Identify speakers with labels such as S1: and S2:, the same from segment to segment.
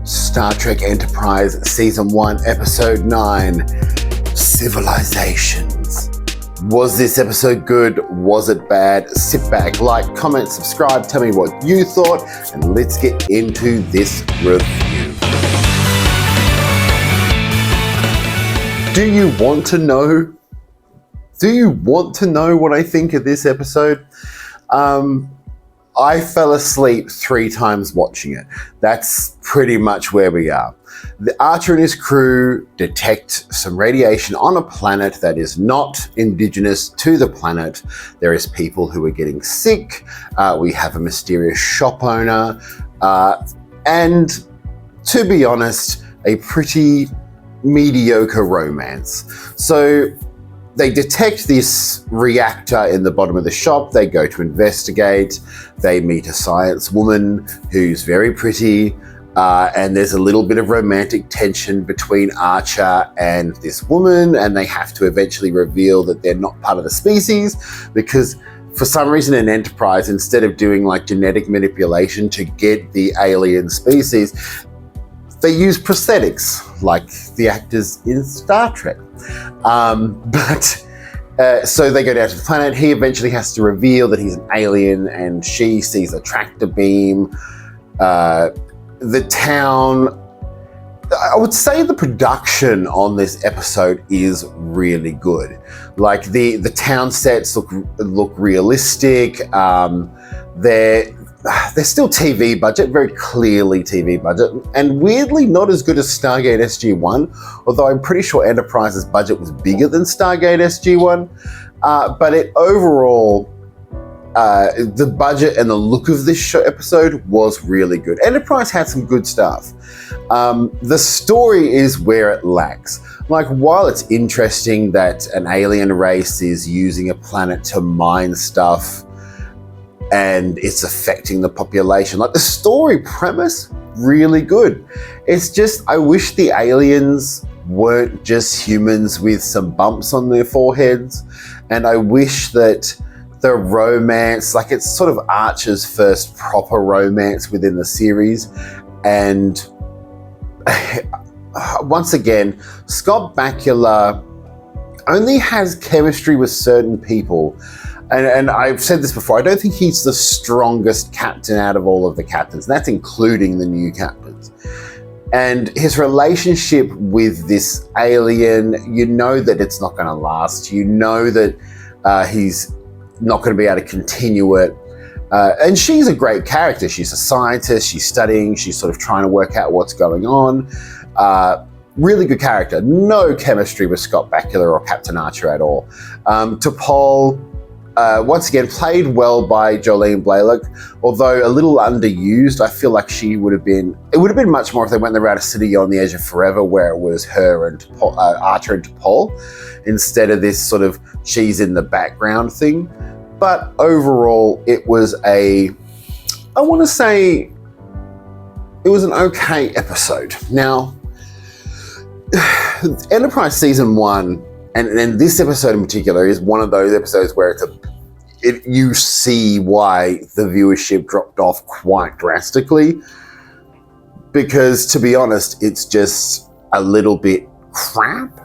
S1: Star Trek Enterprise Season 1, Episode 9, Civilizations. Was this episode good? Was it bad? Sit back, like, comment, subscribe, tell me what you thought, and let's get into this review. Do you want to know? Do you want to know what I think of this episode? I fell asleep 3 times watching it. That's pretty much where we are. The Archer and his crew detect some radiation on a planet that is not indigenous to the planet. There is people who are getting sick. We have a mysterious shop owner. And to be honest, a pretty mediocre romance. So they detect this reactor in the bottom of the shop. They go to investigate. They meet a science woman who's very pretty. And there's a little bit of romantic tension between Archer and this woman. And they have to eventually reveal that they're not part of the species because for some reason in Enterprise, instead of doing like genetic manipulation to get the alien species, they use prosthetics like the actors in Star Trek. So they go down to the planet. He eventually has to reveal that he's an alien and she sees a tractor beam. The town, I would say the production on this episode is really good. Like the town sets look realistic. They're still TV budget, very clearly TV budget, and weirdly not as good as Stargate SG-1, although I'm pretty sure Enterprise's budget was bigger than Stargate SG-1. But overall, the budget and the look of this episode was really good. Enterprise had some good stuff. The story is where it lacks. Like, while it's interesting that an alien race is using a planet to mine stuff, and it's affecting the population. Like, the story premise, really good. It's just, I wish the aliens weren't just humans with some bumps on their foreheads. And I wish that the romance, like it's sort of Archer's first proper romance within the series. And once again, Scott Bakula only has chemistry with certain people. And I've said this before, I don't think he's the strongest captain out of all of the captains. That's including the new captains. And his relationship with this alien, you know that it's not going to last. You know that he's not going to be able to continue it. And she's a great character. She's a scientist. She's studying. She's sort of trying to work out what's going on. Really good character. No chemistry with Scott Bakula or Captain Archer at all. T'Pol, once again, played well by Jolene Blalock, although a little underused. I feel like it would have been much more if they went the route of City on the Edge of Forever, where it was her and Archer and T'Pol, instead of this sort of she's in the background thing. But overall, it was I want to say it was an okay episode. Now, Enterprise Season 1, and this episode in particular is one of those episodes where you see why the viewership dropped off quite drastically. Because, to be honest, it's just a little bit crap.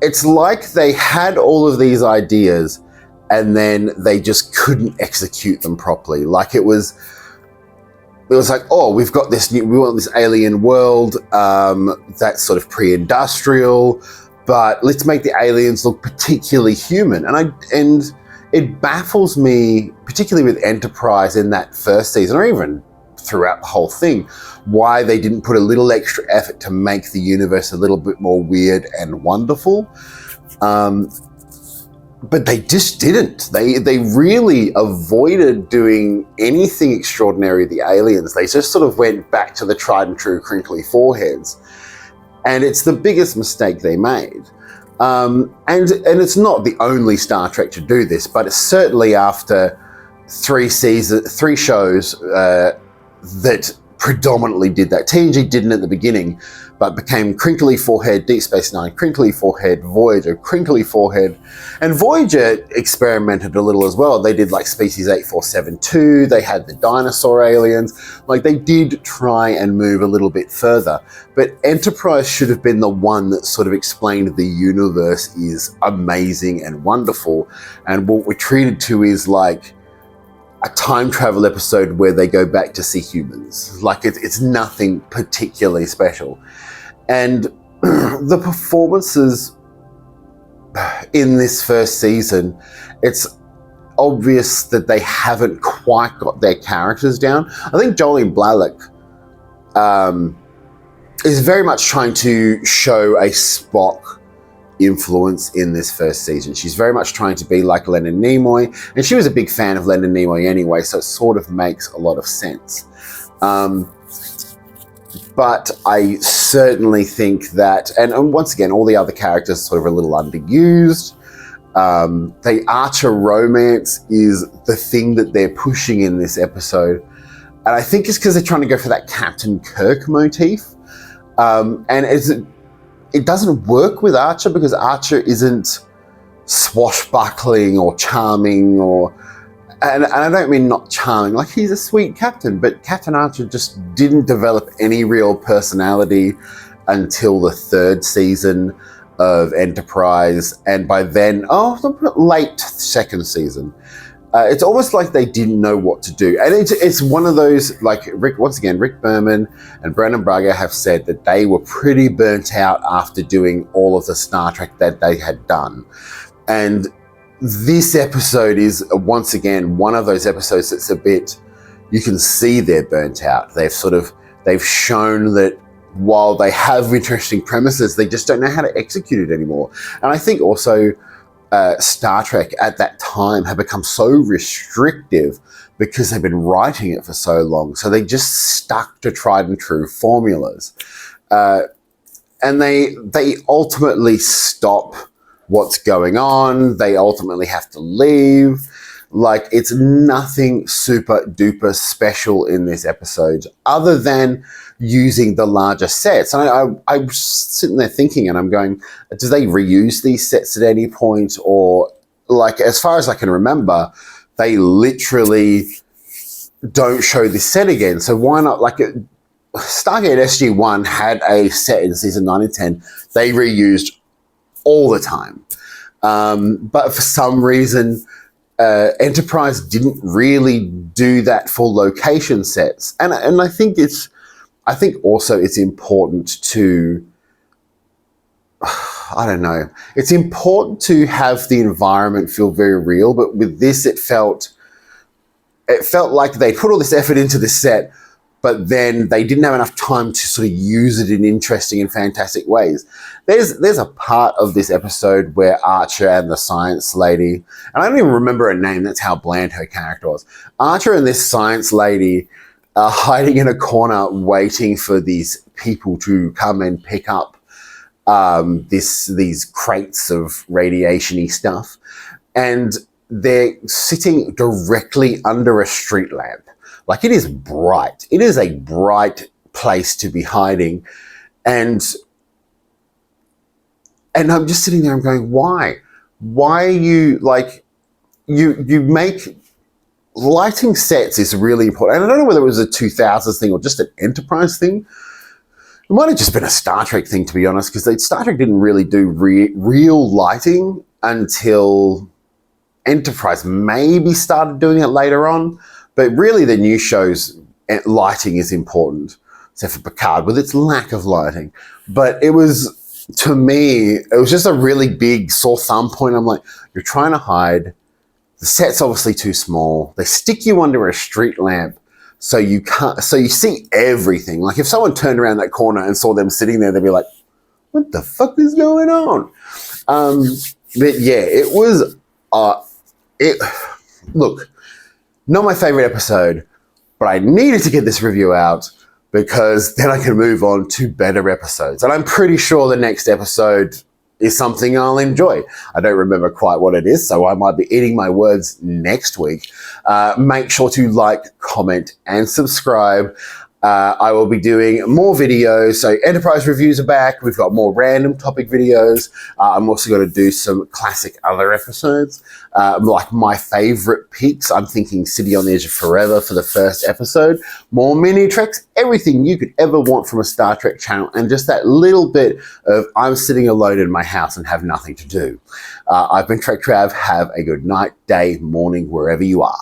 S1: It's like they had all of these ideas and then they just couldn't execute them properly. Like it was like, oh, we want this alien world that's sort of pre-industrial, but let's make the aliens look particularly human. And it baffles me, particularly with Enterprise in that first season, or even throughout the whole thing, why they didn't put a little extra effort to make the universe a little bit more weird and wonderful. But they just didn't. They really avoided doing anything extraordinary with the aliens. They just sort of went back to the tried and true crinkly foreheads. And it's the biggest mistake they made. And it's not the only Star Trek to do this, but it's certainly after 3 shows that predominantly did that. TNG didn't at the beginning, but became Crinkly Forehead, Deep Space Nine, Crinkly Forehead, Voyager, Crinkly Forehead. And Voyager experimented a little as well. They did like Species 8472, they had the dinosaur aliens. Like they did try and move a little bit further. But Enterprise should have been the one that sort of explained the universe is amazing and wonderful. And what we're treated to is like a time travel episode where they go back to see humans. Like it's nothing particularly special. And the performances in this first season, it's obvious that they haven't quite got their characters down. I think Jolene Blalock is very much trying to show a Spock influence in this first season. She's very much trying to be like Leonard Nimoy, and she was a big fan of Leonard Nimoy anyway, so it sort of makes a lot of sense. But I certainly think that, and once again, all the other characters sort of a little underused. The Archer romance is the thing that they're pushing in this episode, and I think it's because they're trying to go for that Captain Kirk motif, and it doesn't work with Archer because Archer isn't swashbuckling or charming and I don't mean not charming, like he's a sweet captain, but Captain Archer just didn't develop any real personality until the third season of Enterprise, and by then, late second season. It's almost like they didn't know what to do. And it's one of those, like, Rick Berman and Brendan Braga have said that they were pretty burnt out after doing all of the Star Trek that they had done. And this episode is, once again, one of those episodes that's a bit, you can see they're burnt out. They've shown that while they have interesting premises, they just don't know how to execute it anymore. And I think also, Star Trek at that time had become so restrictive because they've been writing it for so long. So they just stuck to tried and true formulas. And they ultimately stop what's going on. They ultimately have to leave. Like, it's nothing super duper special in this episode other than using the larger sets. And I'm sitting there thinking, and I'm going, do they reuse these sets at any point? Or, like, as far as I can remember, they literally don't show this set again. So why not, like, Stargate SG-1 had a set in season 9 and 10 they reused all the time. But for some reason, Enterprise didn't really do that for location sets. And I think also it's important to, I don't know, it's important to have the environment feel very real, but with this it felt like they put all this effort into the set, but then they didn't have enough time to sort of use it in interesting and fantastic ways. There's a part of this episode where Archer and the science lady, and I don't even remember her name, that's how bland her character was. Archer and this science lady are hiding in a corner waiting for these people to come and pick up these crates of radiation-y stuff. And they're sitting directly under a street lamp. Like, it is bright. It is a bright place to be hiding. And I'm just sitting there, I'm going, why? Why are you, like, you make lighting sets is really important. And I don't know whether it was a 2000s thing or just an Enterprise thing. It might have just been a Star Trek thing, to be honest, because Star Trek didn't really do real lighting until Enterprise maybe started doing it later on. But really, the new show's lighting is important, except for Picard with its lack of lighting. But it was, to me, it was just a really big sore thumb point. I'm like, you're trying to hide. The set's obviously too small. They stick you under a street lamp so you can't, so you see everything. Like, if someone turned around that corner and saw them sitting there, they'd be like, what the fuck is going on? But yeah, it was, look, not my favorite episode, but I needed to get this review out because then I can move on to better episodes. And I'm pretty sure the next episode is something I'll enjoy. I don't remember quite what it is, so I might be eating my words next week. Make sure to like, comment, and subscribe. I will be doing more videos. So Enterprise reviews are back. We've got more random topic videos. I'm also going to do some classic other episodes, like my favorite picks. I'm thinking City on the Edge of Forever for the first episode. More mini treks, everything you could ever want from a Star Trek channel, and just that little bit of I'm sitting alone in my house and have nothing to do. I've been Trek Trav. Have a good night, day, morning, wherever you are.